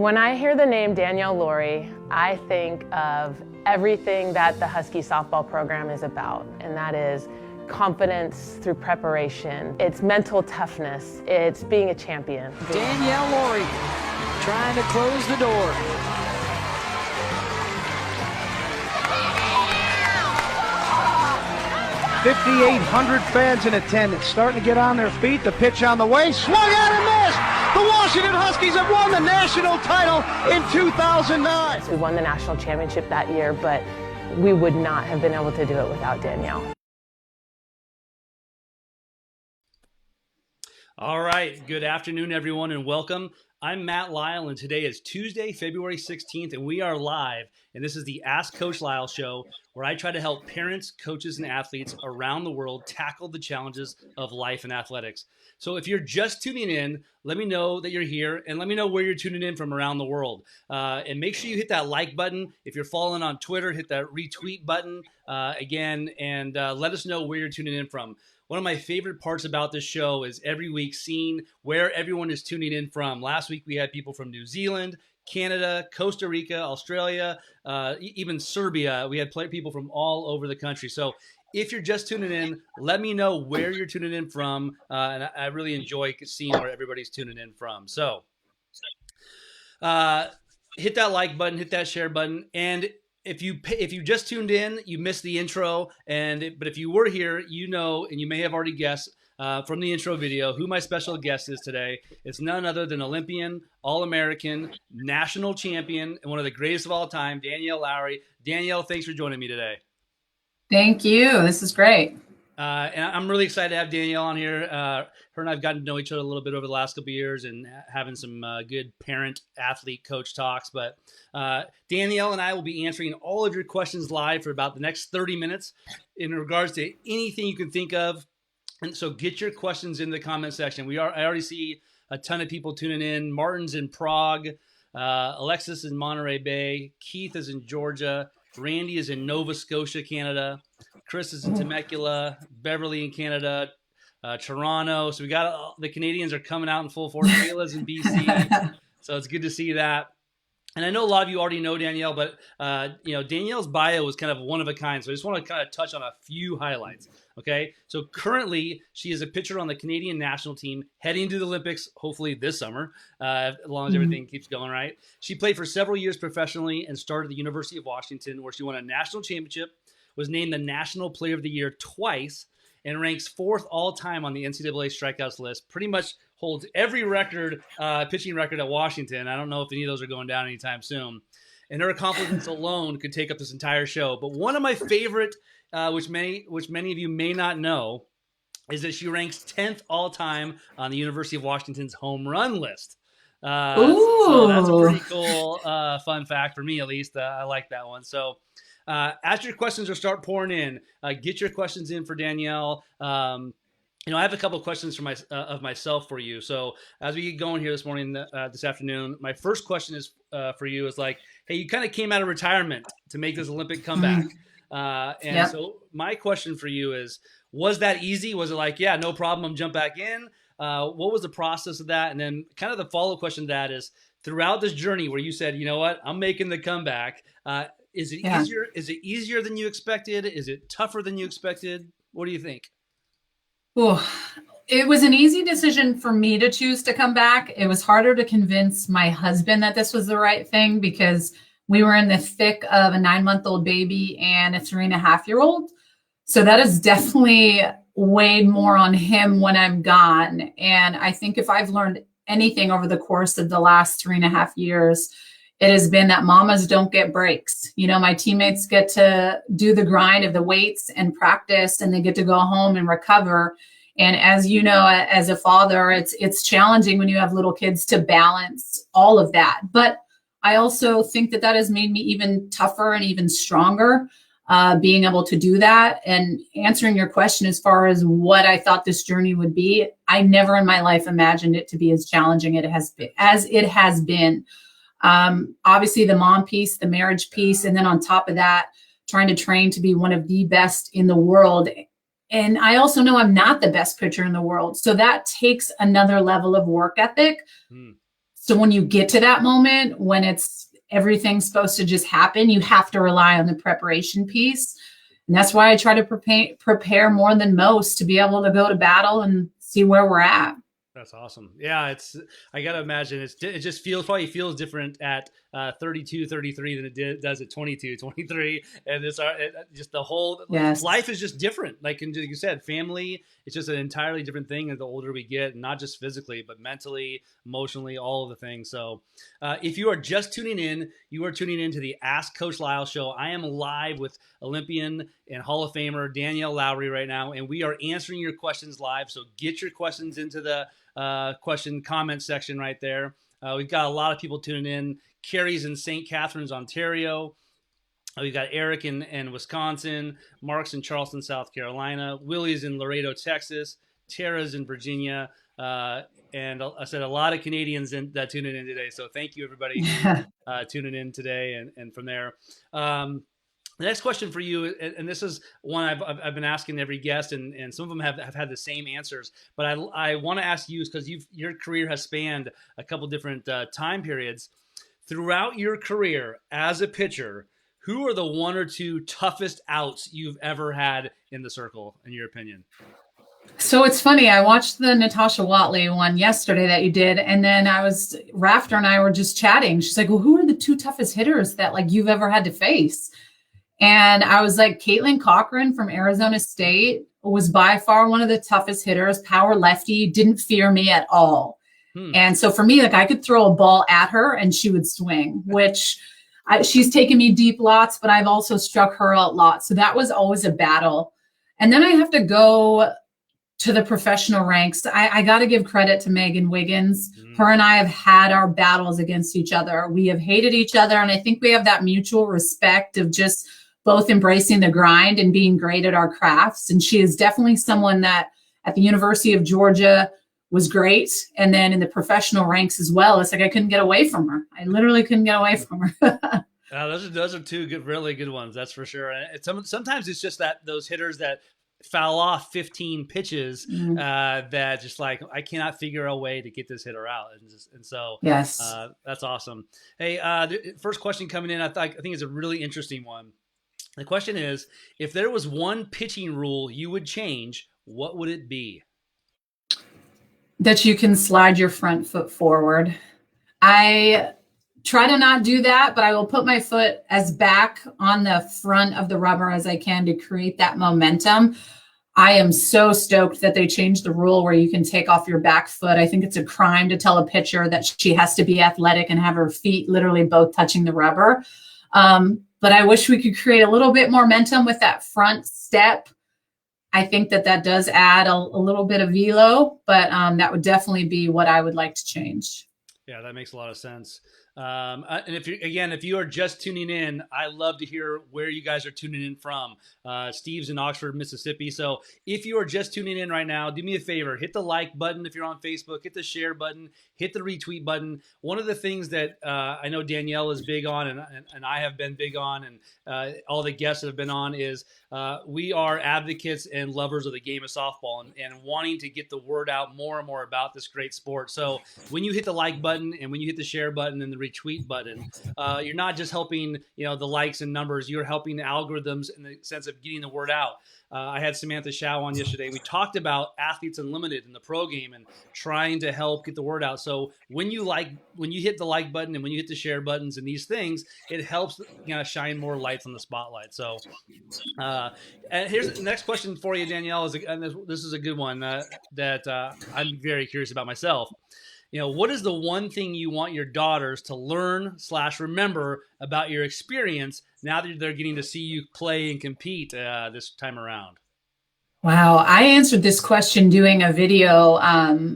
When I hear the name Danielle Laurie, I think of everything that the Husky softball program is about, and that is confidence through preparation. It's mental toughness. It's being a champion. Danielle Laurie trying to close the door. $5,800 fans in attendance, starting to get on their feet. The pitch on the way, swung out and missed. The Washington Huskies have won the national title in 2009. We won the national championship that year, but we would not have been able to do it without Danielle. All right, good afternoon, everyone, and welcome. I'm Matt Lyle, and today is Tuesday, February 16th, and we are live, and this is the Ask Coach Lyle Show, where I try to help parents, coaches, and athletes around the world tackle the challenges of life and athletics. So if you're just tuning in, let me know that you're here, and let me know where you're tuning in from around the world. And make sure you hit that like button. If you're following on Twitter, hit that retweet button again, and let us know where you're tuning in from. One of my favorite parts about this show is every week seeing where everyone is tuning in from. Last week we had people from New Zealand, Canada, Costa Rica, Australia, even Serbia. We had people from all over the country. So if you're just tuning in, let me know where you're tuning in from. And I really enjoy seeing where everybody's tuning in from. So hit that like button, hit that share button. And if you just tuned in, you missed the intro. But if you were here, you know, and you may have already guessed from the intro video who my special guest is today. It's none other than Olympian, All-American, national champion, and one of the greatest of all time, Danielle Lowry. Danielle, thanks for joining me today. Thank you. This is great. And I'm really excited to have Danielle on here. Her and I've gotten to know each other a little bit over the last couple of years and having some good parent, athlete, coach talks. But Danielle and I will be answering all of your questions live for about the next 30 minutes in regards to anything you can think of. And so get your questions in the comment section. I already see a ton of people tuning in. Martin's in Prague. Alexis in Monterey Bay. Keith is in Georgia. Randy is in Nova Scotia, Canada. Chris is in Temecula. Beverly in Canada. Toronto. So we got the Canadians are coming out in full force. Kayla's in BC. So it's good to see that. And I know a lot of you already know Danielle, but Danielle's bio is kind of one of a kind. So I just want to kind of touch on a few highlights. Okay. So currently she is a pitcher on the Canadian national team heading to the Olympics, hopefully this summer, as long as everything keeps going right. She played for several years professionally and started at the University of Washington, where she won a national championship, was named the National Player of the Year twice, and ranks 4th all-time on the NCAA strikeouts list. Pretty much holds every record, pitching record at Washington. I don't know if any of those are going down anytime soon. And her accomplishments alone could take up this entire show. But one of my favorite, which many of you may not know, is that she ranks 10th all-time on the University of Washington's home run list. So that's a pretty cool fun fact for me, at least. I like that one. So as your questions will start pouring in, get your questions in for Danielle. I have a couple of questions for of myself for you. So as we get going here this morning, this afternoon, my first question is for you is like, hey, you kind of came out of retirement to make this Olympic comeback. So my question for you is, was that easy? Was it like, yeah, no problem, I'm jump back in? What was the process of that? And then kind of the follow-up question to that is, throughout this journey where you said, you know what, I'm making the comeback, is it easier? Is it easier than you expected? Is it tougher than you expected? What do you think? Oh, it was an easy decision for me to choose to come back. It was harder to convince my husband that this was the right thing, because we were in the thick of a 9-month-old baby and a 3.5-year-old. So that is definitely weighed more on him when I'm gone. And I think if I've learned anything over the course of the last 3.5 years, it has been that mamas don't get breaks. My teammates get to do the grind of the weights and practice, and they get to go home and recover. And as you know, as a father, it's challenging when you have little kids to balance all of that. But I also think that has made me even tougher and even stronger, being able to do that. And answering your question as far as what I thought this journey would be, I never in my life imagined it to be as challenging as it has been. Obviously the mom piece, the marriage piece, and then on top of that, trying to train to be one of the best in the world. And I also know I'm not the best pitcher in the world. So that takes another level of work ethic. So when you get to that moment, when everything's supposed to just happen, you have to rely on the preparation piece. And that's why I try to prepare more than most to be able to go to battle and see where we're at. That's awesome. Yeah, I got to imagine it just probably feels different at 32, 33 than it does at 22, 23. And just the whole life is just different. Like you said, family, it's just an entirely different thing as the older we get, not just physically, but mentally, emotionally, all of the things. So if you are just tuning in, you are tuning in to the Ask Coach Lyle Show. I am live with Olympian and Hall of Famer Danielle Lowry right now, and we are answering your questions live. So get your questions into the comment section right there. We've got a lot of people tuning in. Carrie's in St. Catharines, Ontario. We've got Eric in Wisconsin, Mark's in Charleston, South Carolina, Willie's in Laredo, Texas, Tara's in Virginia, and I said a lot of Canadians that tuning in today. So thank you, everybody, tuning in today and from there. The next question for you, and this is one I've been asking every guest, and some of them have had the same answers, but I want to ask you because your career has spanned a couple different time periods. Throughout your career as a pitcher, who are the one or two toughest outs you've ever had in the circle, in your opinion? So it's funny. I watched the Natasha Watley one yesterday that you did, and then Rafter and I were just chatting. She's like, well, who are the two toughest hitters that like you've ever had to face? And I was like, Caitlin Cochran from Arizona State was by far one of the toughest hitters, power lefty, didn't fear me at all. And so for me, like I could throw a ball at her and she would swing, which she's taken me deep lots, but I've also struck her out lots. So that was always a battle. And then I have to go to the professional ranks. I got to give credit to Megan Wiggins. Her and I have had our battles against each other. We have hated each other. And I think we have that mutual respect of just both embracing the grind and being great at our crafts. And she is definitely someone that at the University of Georgia was great. And then in the professional ranks as well, it's like I couldn't get away from her. I literally couldn't get away from her. Those are two really good ones. That's for sure. And sometimes it's just that those hitters that foul off 15 pitches that just like, I cannot figure a way to get this hitter out. And so yes, that's awesome. Hey, the first question coming in, I think it's a really interesting one. The question is, if there was one pitching rule you would change, what would it be? That you can slide your front foot forward. I try to not do that, but I will put my foot as back on the front of the rubber as I can to create that momentum. I am so stoked that they changed the rule where you can take off your back foot. I think it's a crime to tell a pitcher that she has to be athletic and have her feet literally both touching the rubber. But I wish we could create a little bit more momentum with that front step. I think that does add a little bit of velo, but that would definitely be what I would like to change. Yeah, that makes a lot of sense. And if you are just tuning in, I love to hear where you guys are tuning in from. Steve's in Oxford, Mississippi. So if you are just tuning in right now, do me a favor, hit the like button. If you're on Facebook, hit the share button, hit the retweet button. One of the things that I know Danielle is big on and I have been big on and all the guests that have been on is we are advocates and lovers of the game of softball and wanting to get the word out more and more about this great sport. So when you hit the like button and when you hit the share button and the retweet button, you're not just helping the likes and numbers, you're helping the algorithms in the sense of getting the word out. I had Samantha Shao on yesterday. We talked about Athletes Unlimited in the pro game and trying to help get the word out. So when you hit the like button and when you hit the share buttons and these things, it helps shine more lights on the spotlight. So and here's the next question for you, Danielle. This is a good one that I'm very curious about myself. What is the one thing you want your daughters to learn / remember about your experience now that they're getting to see you play and compete this time around? Wow. I answered this question doing a video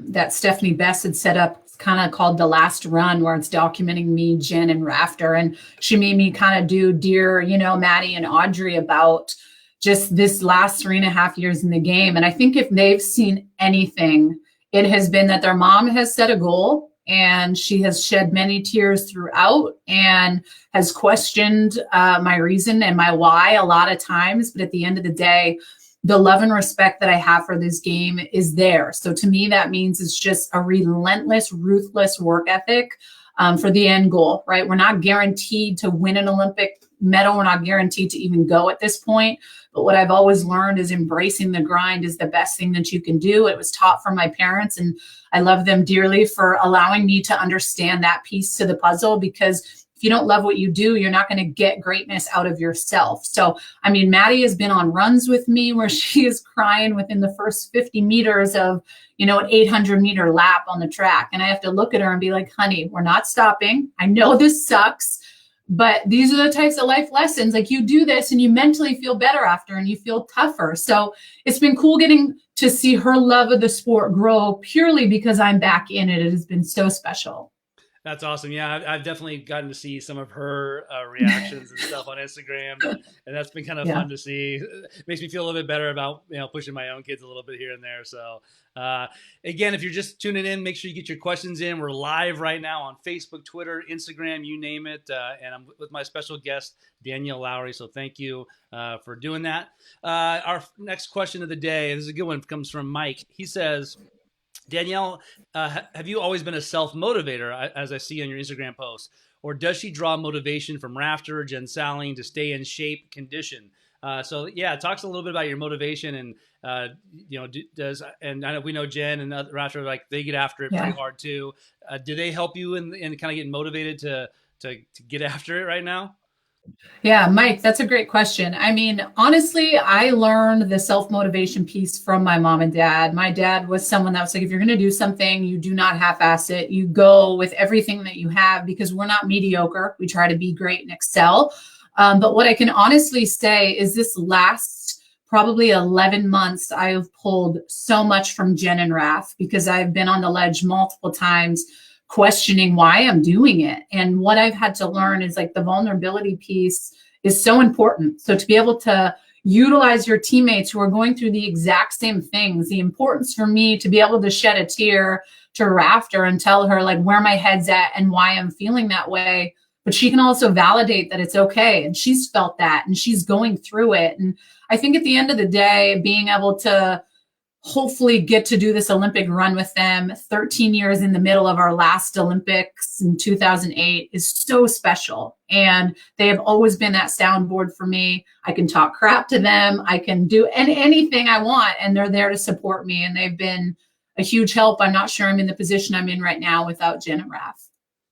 that Stephanie Best had set up. It's kind of called The Last Run, where it's documenting me, Jen, and Rafter. And she made me kind of do Dear, Maddie and Audrey about just this last 3.5 years in the game. And I think if they've seen anything, it has been that their mom has set a goal and she has shed many tears throughout and has questioned my reason and my why a lot of times. But at the end of the day, the love and respect that I have for this game is there. So to me, that means it's just a relentless, ruthless work ethic for the end goal, right? We're not guaranteed to win an Olympic medal. We're not guaranteed to even go at this point. But what I've always learned is embracing the grind is the best thing that you can do. It was taught from my parents, and I love them dearly for allowing me to understand that piece to the puzzle, because if you don't love what you do, you're not going to get greatness out of yourself. So, I mean, Maddie has been on runs with me where she is crying within the first 50 meters of, an 800-meter lap on the track. And I have to look at her and be like, honey, we're not stopping. I know this sucks, but these are the types of life lessons. Like, you do this and you mentally feel better after, and you feel tougher. So it's been cool getting to see her love of the sport grow purely because I'm back in it. It has been so special. That's awesome. Yeah, I've definitely gotten to see some of her reactions and stuff on Instagram, and that's been kind of fun to see. It makes me feel a little bit better about pushing my own kids a little bit here and there. So again, if you're just tuning in, make sure you get your questions in. We're live right now on Facebook, Twitter, Instagram, you name it, and I'm with my special guest, Danielle Lowry. So thank you for doing that. Our next question of the day, this is a good one, comes from Mike. He says, Danielle, have you always been a self-motivator, as I see on your Instagram posts, or does she draw motivation from Rafter, Jen Salling to stay in shape, condition? So yeah, talks a little bit about your motivation, and and I know we know Jen and Rafter, like, they get after it pretty hard too. Do they help you in kind of getting motivated to get after it right now? Yeah, Mike, that's a great question. I mean, honestly, I learned the self-motivation piece from my mom and dad. My dad was someone that was like, if you're going to do something, you do not half-ass it. You go with everything that you have, because we're not mediocre. We try to be great and excel. But what I can honestly say is this last probably 11 months, I've pulled so much from Jen and Raf, because I've been on the ledge multiple times questioning why I'm doing it. And what I've had to learn is, like, the vulnerability piece is so important. So to be able to utilize your teammates who are going through the exact same things, the importance for me to be able to shed a tear to Rafter and tell her, like, where my head's at and why I'm feeling that way. But she can also validate that it's okay. And she's felt that, and she's going through it. And I think at the end of the day, being able to hopefully get to do this Olympic run with them 13 years in the middle of our last Olympics in 2008 is so special. And they have always been that soundboard for me. I can talk crap to them. I can do anything I want, and they're there to support me. And they've been a huge help. I'm not sure I'm in the position I'm in right now without Jen and Raf.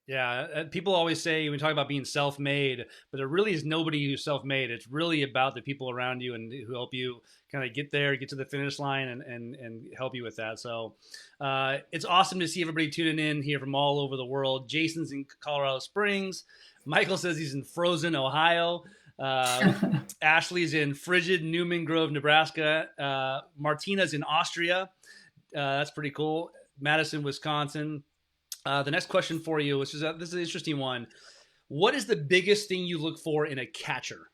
Yeah, people always say, we talk about being self-made, but there really is nobody who's self-made. It's really about the people around you and who help you kind of get there, get to the finish line, and help you with that. So it's awesome to see everybody tuning in here from all over the world. Jason's in Colorado Springs. Michael says he's in Frozen, Ohio. Ashley's in frigid Newman Grove, Nebraska. Martina's in Austria. That's pretty cool. Madison, Wisconsin. The next question for you, this is an interesting one. What is the biggest thing you look for in a catcher?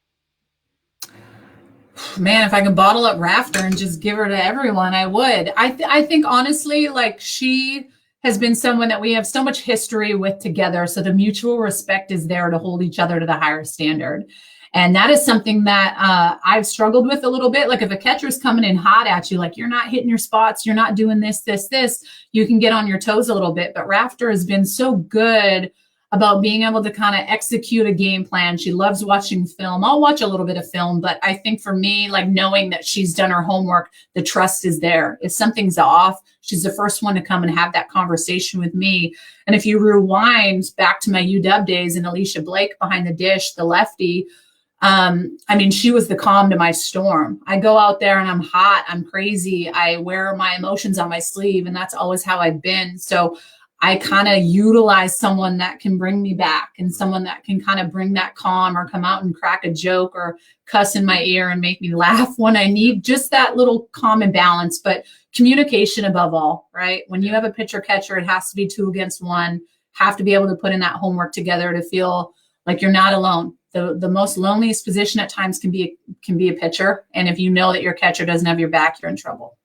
Man, if I could bottle up Rafter and just give her to everyone, I would. I think honestly, like, she has been someone that we have so much history with together. So the mutual respect is there to hold each other to the higher standard. And that is something that I've struggled with a little bit. Like, if a catcher's coming in hot at you, like, you're not hitting your spots, you're not doing this, you can get on your toes a little bit. But Rafter has been so good about being able to kind of execute a game plan. She loves watching film. I'll watch a little bit of film, but I think for me, like, knowing that she's done her homework, the trust is there. If something's off, she's the first one to come and have that conversation with me. And if you rewind back to my UW days and Alicia Blake behind the dish, the lefty, I mean, she was the calm to my storm. I go out there and I'm hot, I'm crazy. I wear my emotions on my sleeve, and that's always how I've been. So I kind of utilize someone that can bring me back, and someone that can kind of bring that calm, or come out and crack a joke or cuss in my ear and make me laugh when I need just that little calm and balance. But communication above all, right? When you have a pitcher catcher, it has to be 2 against 1, have to be able to put in that homework together to feel like you're not alone. The most loneliest position at times can be a pitcher. And if you know that your catcher doesn't have your back, you're in trouble.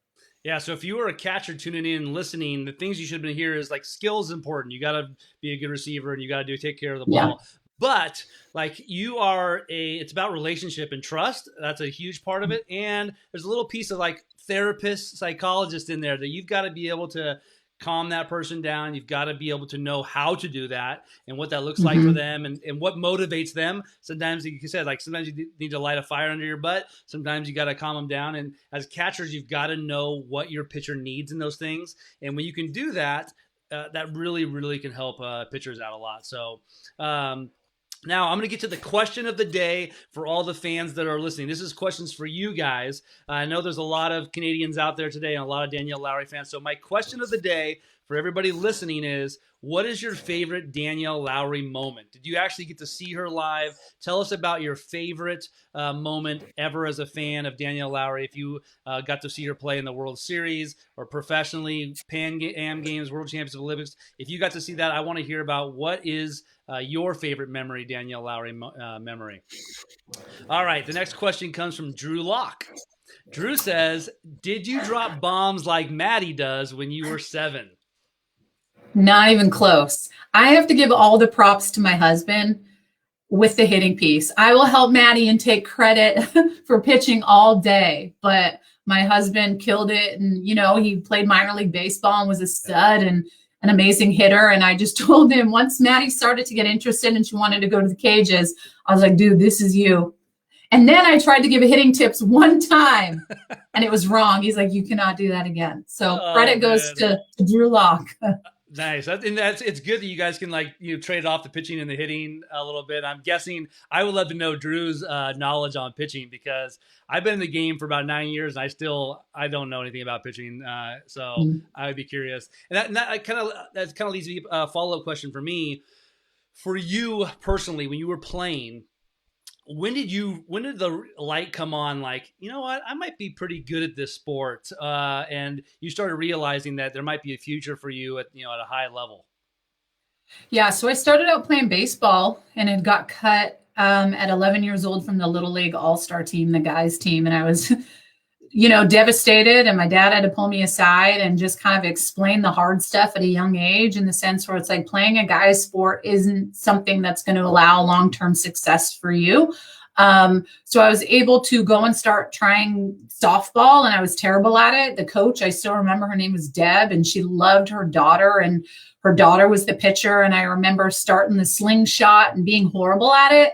Yeah, so if you were a catcher tuning in and listening, the things you should have been hearing is, like, skill is important. You got to be a good receiver, and you got to take care of the ball. But like it's about relationship and trust. That's a huge part of it. And there's a little piece of like therapist, psychologist in there that you've got to be able to calm that person down. You've got to be able to know how to do that and what that looks like for them and what motivates them. Sometimes, like you said, like sometimes you need to light a fire under your butt. Sometimes you got to calm them down. And as catchers, you've got to know what your pitcher needs in those things. And when you can do that, that really, really can help pitchers out a lot. So, now I'm going to get to the question of the day for all the fans that are listening. This is questions for you guys. I know there's a lot of Canadians out there today and a lot of Danielle Lowry fans. So my question of the day for everybody listening is, what is your favorite Danielle Lowry moment? Did you actually get to see her live? Tell us about your favorite moment ever as a fan of Danielle Lowry. If you got to see her play in the World Series or professionally, Pan Am Games, World Championships, Olympics. If you got to see that, I want to hear about what is your favorite memory, Danielle Lowry memory. All right, the next question comes from Drew Locke. Drew says, did you drop bombs like Maddie does when you were 7? Not even close. I have to give all the props to my husband with the hitting piece. I will help Maddie and take credit for pitching all day, but my husband killed it. And, he played minor league baseball and was a stud and an amazing hitter. And I just told him once Maddie started to get interested and she wanted to go to the cages, I was like, dude, this is you. And then I tried to give hitting tips one time and it was wrong. He's like, you cannot do that again. So credit goes to Drew Locke. Nice. It's good that you guys can trade off the pitching and the hitting a little bit. I'm guessing I would love to know Drew's knowledge on pitching because I've been in the game for about 9 years and I don't know anything about pitching. So I would be curious. And that kind of leads me a follow-up question for me. For you personally, when you were playing, when did the light come on? Like, you know what, I might be pretty good at this sport, and you started realizing that there might be a future for you at a high level. Yeah, so I started out playing baseball and it got cut at 11 years old from the Little League All-Star team, the guys team, and I was, devastated. And my dad had to pull me aside and just kind of explain the hard stuff at a young age, in the sense where it's like playing a guy's sport isn't something that's going to allow long-term success for you. So I was able to go and start trying softball, and I was terrible at it. The coach, I still remember, her name was Deb, and she loved her daughter, and her daughter was the pitcher. And I remember starting the slingshot and being horrible at it.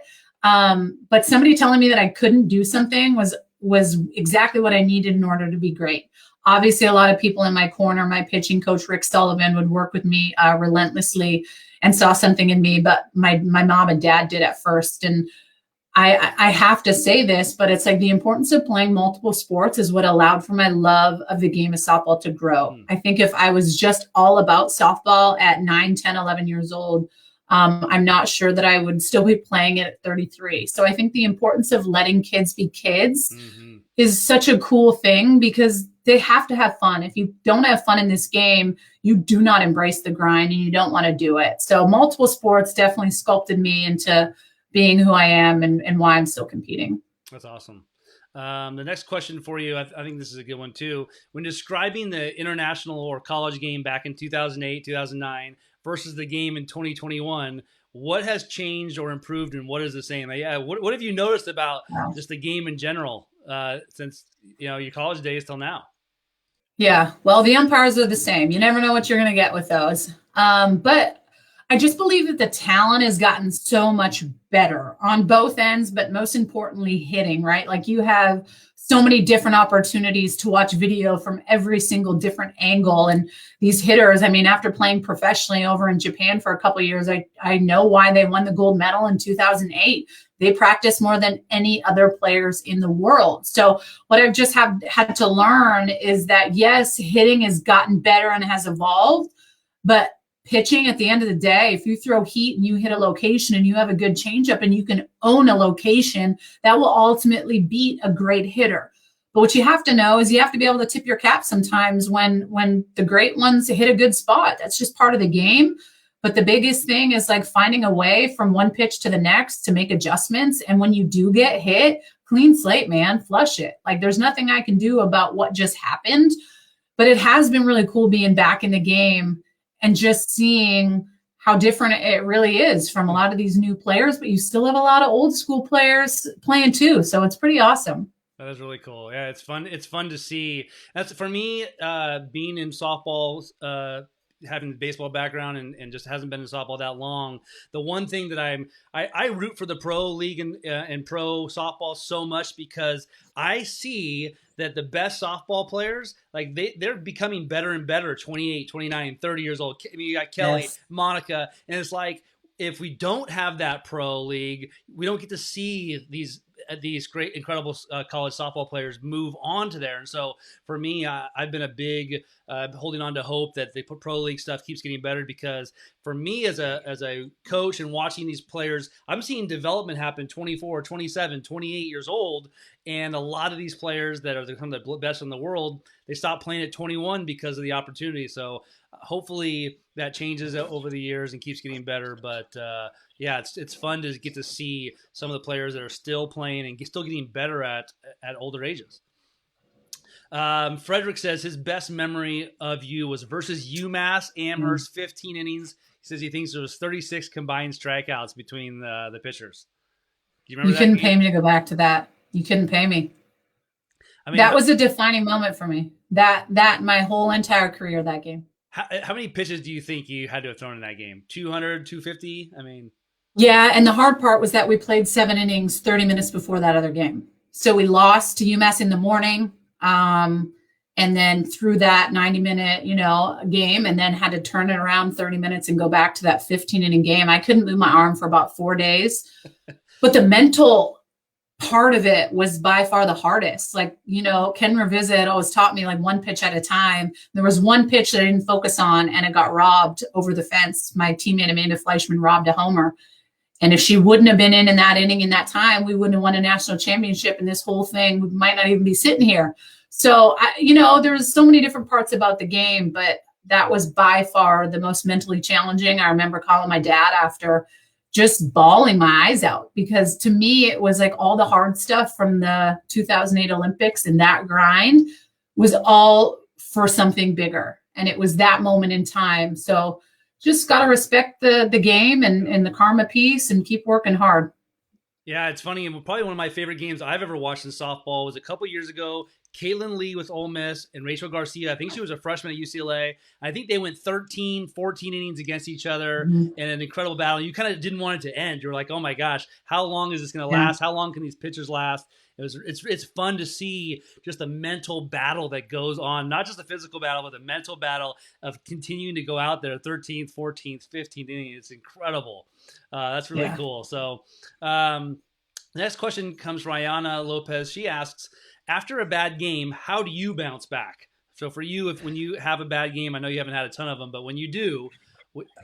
But somebody telling me that I couldn't do something was exactly what I needed in order to be great. Obviously, a lot of people in my corner, my pitching coach, Rick Sullivan, would work with me relentlessly and saw something in me, but my mom and dad did at first. And I have to say this, but it's like the importance of playing multiple sports is what allowed for my love of the game of softball to grow. I think if I was just all about softball at 9, 10, 11 years old, I'm not sure that I would still be playing it at 33. So I think the importance of letting kids be kids is such a cool thing, because they have to have fun. If you don't have fun in this game, you do not embrace the grind and you don't want to do it. So multiple sports definitely sculpted me into being who I am and why I'm still competing. That's awesome. The next question for you, I think this is a good one too. When describing the international or college game back in 2008, 2009 versus the game in 2021, what has changed or improved and what is the same? What have you noticed about just the game in general since your college days till now? Yeah, well, the umpires are the same. You never know what you're going to get with those. But I just believe that the talent has gotten so much better on both ends, but most importantly, hitting, right? Like you have so many different opportunities to watch video from every single different angle. And these hitters, I mean, after playing professionally over in Japan for a couple of years, I know why they won the gold medal in 2008. They practice more than any other players in the world. So what I've just had to learn is that, yes, hitting has gotten better and has evolved, but pitching, at the end of the day, if you throw heat and you hit a location and you have a good changeup and you can own a location, that will ultimately beat a great hitter. But what you have to know is you have to be able to tip your cap sometimes when the great ones hit a good spot. That's just part of the game. But the biggest thing is like finding a way from one pitch to the next to make adjustments. And when you do get hit, clean slate, man, flush it. Like there's nothing I can do about what just happened. But it has been really cool being back in the game and just seeing how different it really is from a lot of these new players, but you still have a lot of old school players playing too. So it's pretty awesome. That is really cool. Yeah, it's fun. It's fun to see. That's for me, being in softball, having the baseball background and just hasn't been in softball that long. The one thing that I root for the pro league and pro softball so much because I see that the best softball players, like they're becoming better and better, 28, 29, 30 years old. I mean, you got Kelly, Yes. Monica, and it's like, if we don't have that pro league, we don't get to see these great, incredible college softball players move on to there. And so for me, I've been a big holding on to hope that the pro league stuff keeps getting better, because for me as a coach and watching these players, I'm seeing development happen 24, 27, 28 years old. And a lot of these players that are become the best in the world, they stop playing at 21 because of the opportunity. So hopefully that changes over the years and keeps getting better. But yeah, it's fun to get to see some of the players that are still playing and still getting better at older ages. Frederick says his best memory of you was versus UMass Amherst, 15 innings. He says he thinks there was 36 combined strikeouts between the pitchers. Do you remember You that couldn't game? pay me to go back to that. You couldn't pay me. I mean, That was a defining moment for me. That my whole entire career, that game. How many pitches do you think you had to have thrown in that game? 200, 250? I mean, Yeah, and the hard part was that we played 7 innings 30 minutes before that other game. So we lost to UMass in the morning, and then through that 90-minute, game, and then had to turn it around 30 minutes and go back to that 15-inning game. I couldn't move my arm for about 4 days. But the mental part of it was by far the hardest. Like, Ken Revisit always taught me like one pitch at a time. There was one pitch that I didn't focus on and it got robbed over the fence. My teammate Amanda Fleischman robbed a homer. And if she wouldn't have been in that inning in that time, we wouldn't have won a national championship. And this whole thing, we might not even be sitting here. So, there's so many different parts about the game, but that was by far the most mentally challenging. I remember calling my dad after, just bawling my eyes out, because to me, it was like all the hard stuff from the 2008 Olympics and that grind was all for something bigger. And it was that moment in time. So just got to respect the game and the karma piece and keep working hard. yeah, it's funny. Probably one of my favorite games I've ever watched in softball was a couple years ago. Caitlin Lee with Ole Miss and Rachel Garcia. I think she was a freshman at UCLA. I think they went 13, 14 innings against each other in an incredible battle. You kind of didn't want it to end. You're like, oh my gosh, how long is this going to last? How long can these pitchers last? It's fun to see just the mental battle that goes on, not just a physical battle, but the mental battle of continuing to go out there 13th, 14th, 15th inning. It's incredible. That's really cool. So the next question comes from Ayana Lopez. She asks, after a bad game, how do you bounce back? So for you, when you have a bad game, I know you haven't had a ton of them, but when you do,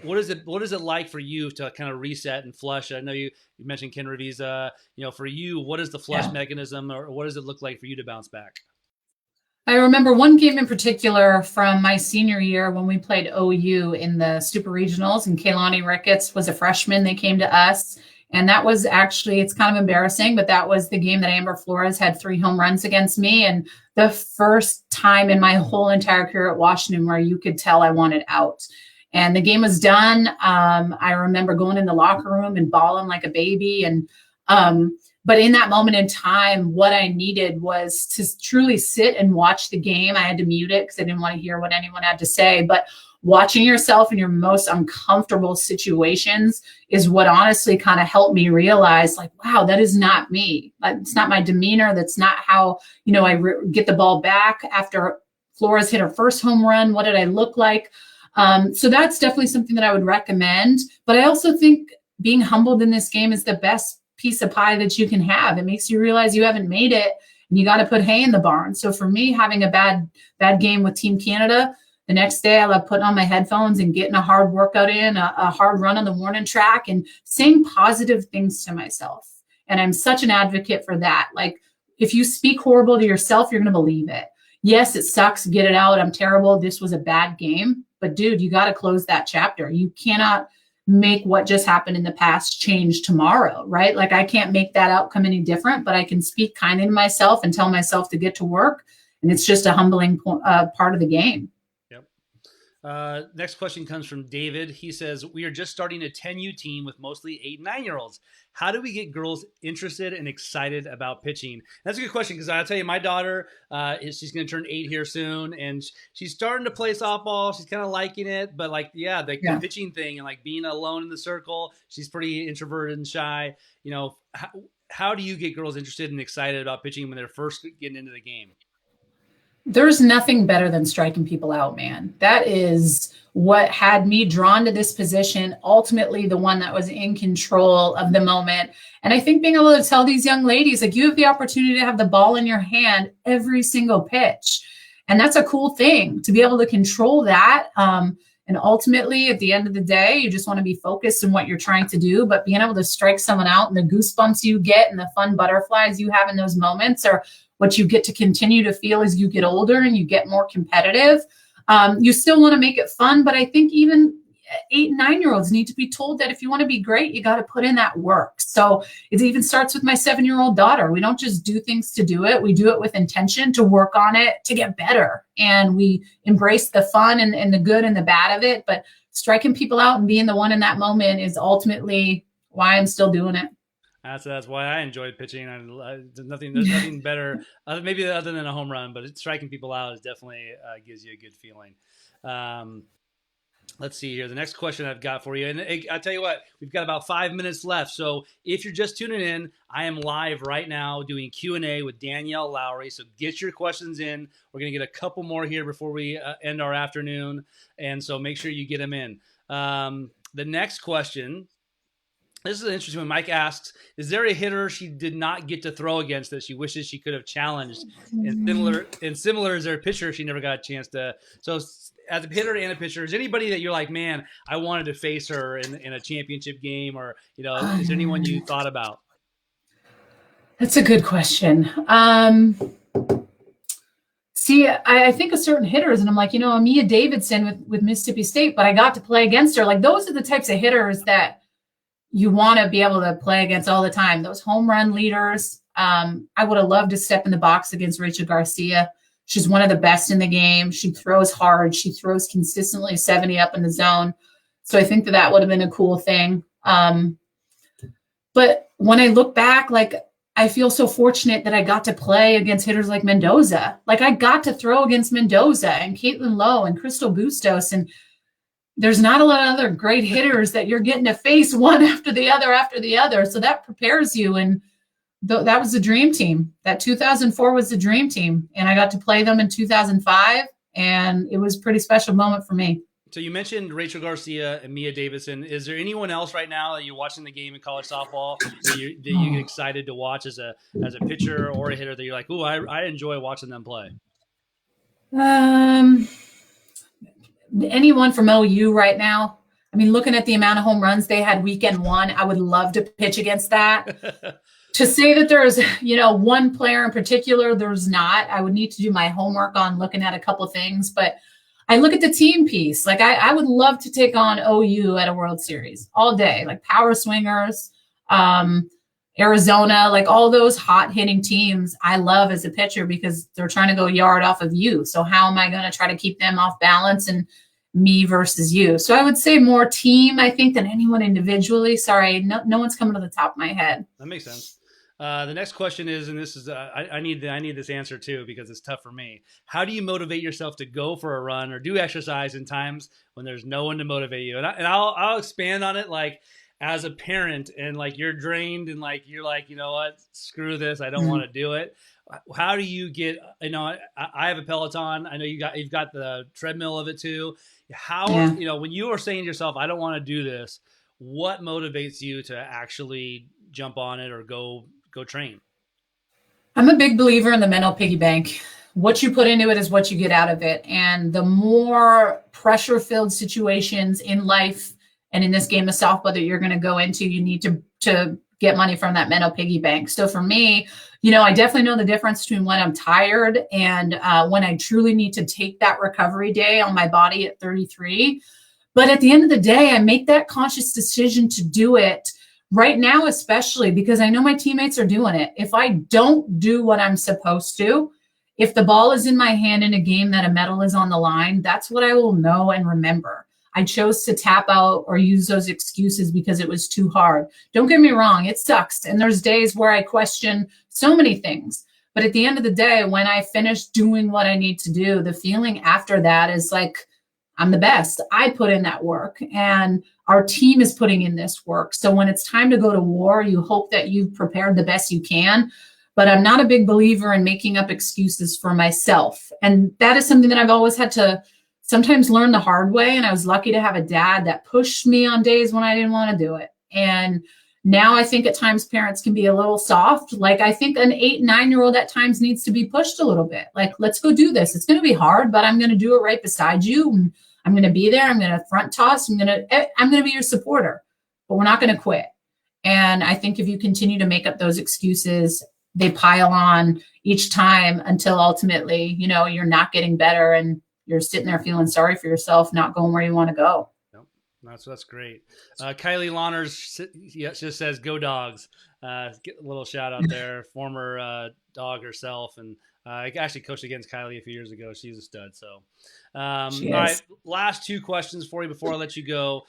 what is it like for you to kind of reset and flush? I know you mentioned Ken Revisa. For you, what is the flush mechanism, or what does it look like for you to bounce back? I remember one game in particular from my senior year when we played OU in the Super Regionals, and Kaylani Ricketts was a freshman. They came to us. And that was actually, it's kind of embarrassing, but that was the game that Amber Flores had 3 home runs against me. And the first time in my whole entire career at Washington where you could tell I wanted out. And the game was done. I remember going in the locker room and bawling like a baby. And but in that moment in time, what I needed was to truly sit and watch the game. I had to mute it because I didn't want to hear what anyone had to say. But watching yourself in your most uncomfortable situations is what honestly kind of helped me realize, like, wow, that is not me. It's not my demeanor. That's not how, I get the ball back after Flores hit her first home run. What did I look like? So that's definitely something that I would recommend. But I also think being humbled in this game is the best piece of pie that you can have. It makes you realize you haven't made it and you got to put hay in the barn. So for me, having a bad game with Team Canada, the next day, I love putting on my headphones and getting a hard workout in, a hard run on the morning track, and saying positive things to myself. And I'm such an advocate for that. Like, if you speak horrible to yourself, you're going to believe it. Yes, it sucks. Get it out. I'm terrible. This was a bad game. But dude, you got to close that chapter. You cannot make what just happened in the past change tomorrow, right? Like, I can't make that outcome any different, but I can speak kindly to myself and tell myself to get to work. And it's just a humbling part of the game. Next question comes from David. He says, we are just starting a 10U team with mostly 8 and 9-year-olds. How do we get girls interested and excited about pitching? That's a good question, because I'll tell you, my daughter, she's going to turn 8 here soon, and she's starting to play softball. She's kind of liking it, but the pitching thing and like being alone in the circle, she's pretty introverted and shy. You know, how do you get girls interested and excited about pitching when they're first getting into the game? There's nothing better than striking people out, man. That is what had me drawn to this position, ultimately the one that was in control of the moment. And I think being able to tell these young ladies, like, you have the opportunity to have the ball in your hand every single pitch. And that's a cool thing, to be able to control that. And ultimately, at the end of the day, you just want to be focused on what you're trying to do. But being able to strike someone out and the goosebumps you get and the fun butterflies you have in those moments are what you get to continue to feel as you get older and you get more competitive. You still want to make it fun, but I think even 8 and 9-year-olds need to be told that if you want to be great, you got to put in that work. So it even starts with my 7-year-old daughter. We don't just do things to do it. We do it with intention to work on it, to get better. And we embrace the fun and the good and the bad of it. But striking people out and being the one in that moment is ultimately why I'm still doing it. That's why I enjoyed pitching. There's nothing better, maybe other than a home run, but striking people out is definitely gives you a good feeling. Let's see here. The next question I've got for you, and I'll tell you what, we've got about 5 minutes left. So if you're just tuning in, I am live right now doing Q&A with Danielle Lowry. So get your questions in. We're going to get a couple more here before we end our afternoon. And so make sure you get them in. The next question, this is an interesting one. Mike asks, is there a hitter she did not get to throw against that she wishes she could have challenged? And similar, is there a pitcher she never got a chance to? So as a hitter and a pitcher, is anybody that you're like, man, I wanted to face her in a championship game, or, is there anyone you thought about? That's a good question. See, I think of certain hitters and I'm like, Mia Davidson with Mississippi State, but I got to play against her. Like, those are the types of hitters that you want to be able to play against all the time. Those home run leaders. I would have loved to step in the box against Rachel Garcia. She's one of the best in the game. She throws hard. She throws consistently 70 up in the zone. So I think that would have been a cool thing. But when I look back, I feel so fortunate that I got to play against hitters like Mendoza. I got to throw against Mendoza and Caitlin Lowe and Crystal Bustos. And there's not a lot of other great hitters that you're getting to face one after the other. So that prepares you. And that was the dream team. That 2004 was the dream team. And I got to play them in 2005. And it was a pretty special moment for me. So you mentioned Rachel Garcia and Mia Davidson. Is there anyone else right now that you're watching the game in college softball that you get excited to watch as a pitcher or a hitter that you're like, ooh, I enjoy watching them play? Anyone from OU right now. I mean, looking at the amount of home runs they had weekend one, I would love to pitch against that. To say that there's, one player in particular, there's not. I would need to do my homework on looking at a couple of things, but I look at the team piece. I would love to take on OU at a World Series all day, power swingers, Arizona, all those hot hitting teams I love as a pitcher because they're trying to go yard off of you. So how am I going to try to keep them off balance and me versus you? So I would say more team, I think, than anyone individually. Sorry, no one's coming to the top of my head. That makes sense. The next question is, and this is, I need this answer too, because it's tough for me. How do you motivate yourself to go for a run or do exercise in times when there's no one to motivate you? And I'll expand on it. As a parent and you're drained and you're like, you know what, screw this, I don't want to do it. How do you get, I have a Peloton. I know you've got the treadmill of it too. When you are saying to yourself, I don't want to do this, what motivates you to actually jump on it or go train? I'm a big believer in the mental piggy bank. What you put into it is what you get out of it. And the more pressure-filled situations in life and in this game of softball that you're going to go into, you need to get money from that mental piggy bank. So for me, I definitely know the difference between when I'm tired and when I truly need to take that recovery day on my body at 33. But at the end of the day, I make that conscious decision to do it right now, especially because I know my teammates are doing it. If I don't do what I'm supposed to, If the ball is in my hand in a game that a medal is on the line, that's what I will know and remember. I chose to tap out or use those excuses because it was too hard. Don't get me wrong, it sucks. And there's days where I question so many things. But at the end of the day, when I finish doing what I need to do, the feeling after that is like, I'm the best. I put in that work and our team is putting in this work. So when it's time to go to war, you hope that you've prepared the best you can. But I'm not a big believer in making up excuses for myself. And that is something that I've always had to sometimes learn the hard way. And I was lucky to have a dad that pushed me on days when I didn't want to do it. And now I think at times parents can be a little soft. Like I think an 8, 9-year-old at times needs to be pushed a little bit. Like, let's go do this. It's going to be hard, but I'm going to do it right beside you. And I'm going to be there. I'm going to front toss. I'm going to be your supporter, but we're not going to quit. And I think if you continue to make up those excuses, they pile on each time until ultimately, you're not getting better and you're sitting there feeling sorry for yourself, not going where you want to go. That's great. Kylie Lawners just says, "Go Dogs." Get a little shout out there. Former dog herself, and I actually coached against Kylie a few years ago. She's a stud. So, all right, last 2 questions for you before I let you go.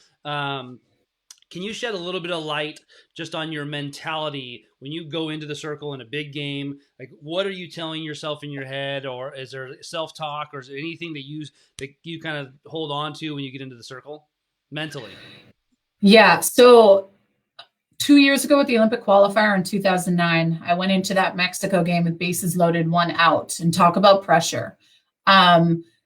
Can you shed a little bit of light just on your mentality when you go into the circle in a big game? Like, what are you telling yourself in your head, or is there self-talk, or is there anything that you kind of hold on to when you get into the circle mentally? Yeah. So 2 years ago with the Olympic qualifier in 2009, I went into that Mexico game with bases loaded, 1 out, and talk about pressure.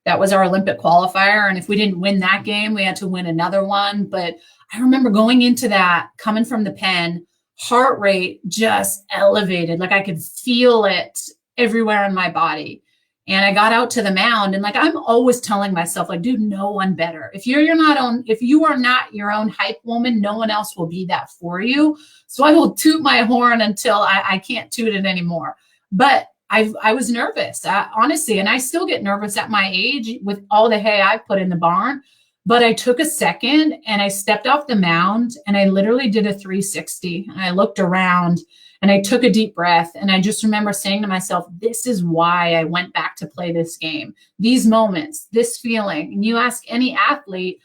That was our Olympic qualifier. And if we didn't win that game, we had to win another one. But I remember going into that, coming from the pen, heart rate just elevated. Like I could feel it everywhere in my body. And I got out to the mound and like, I'm always telling myself like, dude, no one better. If you are not your own hype woman, no one else will be that for you. So I will toot my horn until I can't toot it anymore. But I was nervous, honestly, and I still get nervous at my age with all the hay I've put in the barn. But I took a second and I stepped off the mound and I literally did a 360. And I looked around and I took a deep breath. And I just remember saying to myself, this is why I went back to play this game. These moments, this feeling. And you ask any athlete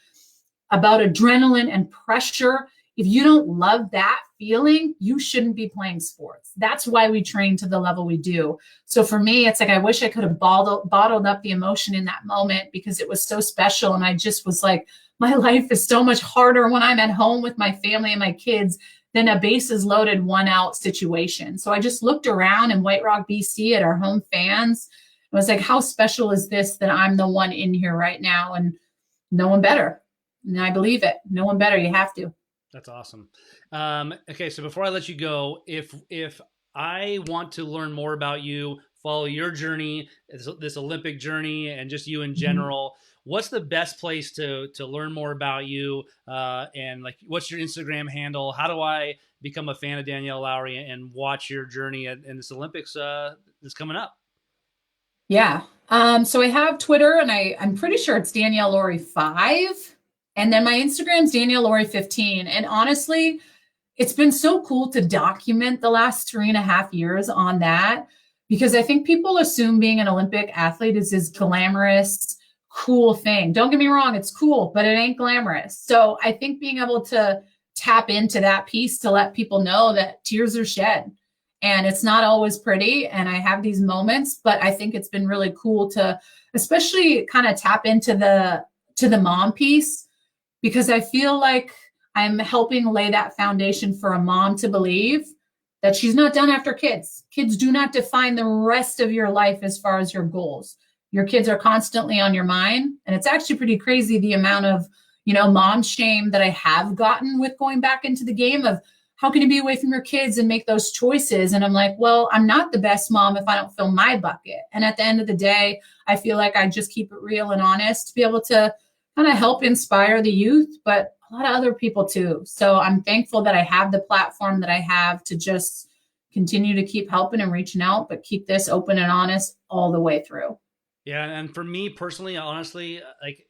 about adrenaline and pressure, if you don't love that feeling, you shouldn't be playing sports. That's why we train to the level we do. So for me, it's like, I wish I could have bottled up the emotion in that moment because it was so special. And I just was like, my life is so much harder when I'm at home with my family and my kids than a bases loaded 1 out situation. So I just looked around in White Rock, BC at our home fans. I was like, how special is this that I'm the one in here right now? And no one better. And I believe it. No one better. You have to. That's awesome. Okay, so before I let you go, if I want to learn more about you, follow your journey, this Olympic journey, and just you in general, what's the best place to learn more about you? And like, what's your Instagram handle? How do I become a fan of Danielle Lowry and watch your journey in this Olympics that's coming up? Yeah. So I have Twitter, and I'm pretty sure it's Danielle Laurie 5. And then my Instagram's Danielle Laurie 15. And honestly, it's been so cool to document the last 3.5 years on that, because I think people assume being an Olympic athlete is this glamorous, cool thing. Don't get me wrong, it's cool, but it ain't glamorous. So I think being able to tap into that piece to let people know that tears are shed and it's not always pretty. And I have these moments, but I think it's been really cool to especially kind of tap into the mom piece, because I feel like I'm helping lay that foundation for a mom to believe that she's not done after kids. Kids do not define the rest of your life as far as your goals. Your kids are constantly on your mind. And it's actually pretty crazy the amount of, mom shame that I have gotten with going back into the game of how can you be away from your kids and make those choices? And I'm like, well, I'm not the best mom if I don't fill my bucket. And at the end of the day, I feel like I just keep it real and honest to be able to kind of help inspire the youth, but a lot of other people too. So I'm thankful that I have the platform that I have to just continue to keep helping and reaching out, but keep this open and honest all the way through. Yeah. And for me personally, honestly, like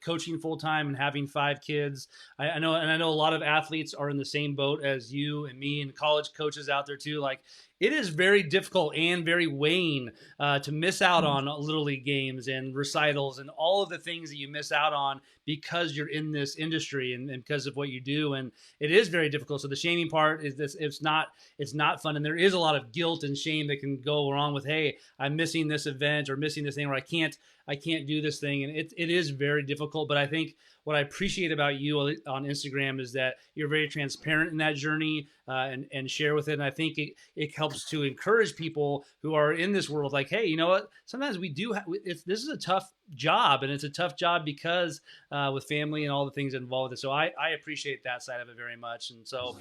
coaching full time and having 5 kids, I know a lot of athletes are in the same boat as you and me and college coaches out there too. Like it is very difficult and very weighing to miss out on Little League games and recitals and all of the things that you miss out on because you're in this industry and because of what you do. And it is very difficult. So the shaming part is this, it's not fun. And there is a lot of guilt and shame that can go along with, hey, I'm missing this event or missing this thing, or I can't do this thing. And it is very difficult. But I think what I appreciate about you on Instagram is that you're very transparent in that journey and share with it. And I think it helps to encourage people who are in this world, like, hey, you know what? Sometimes we do. This is a tough job, and it's a tough job because with family and all the things involved with it. So I appreciate that side of it very much. And so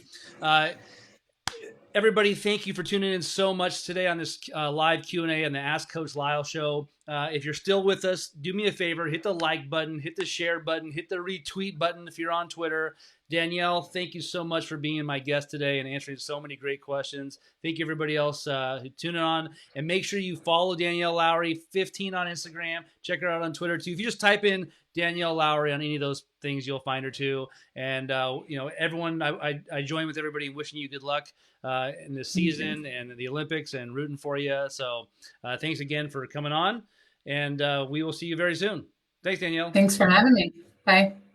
everybody, thank you for tuning in so much today on this live Q&A on the Ask Coach Lyle Show. If you're still with us, do me a favor, hit the like button, hit the share button, hit the retweet button if you're on Twitter. Danielle, thank you so much for being my guest today and answering so many great questions. Thank you, everybody else who tuned on. And make sure you follow Danielle Lowry, 15 on Instagram. Check her out on Twitter, too. If you just type in Danielle Lowry on any of those things, you'll find her, too. And, everyone, I join with everybody wishing you good luck in this season and the Olympics and rooting for you. So thanks again for coming on. And we will see you very soon. Thanks, Danielle. Thanks for having me. Bye.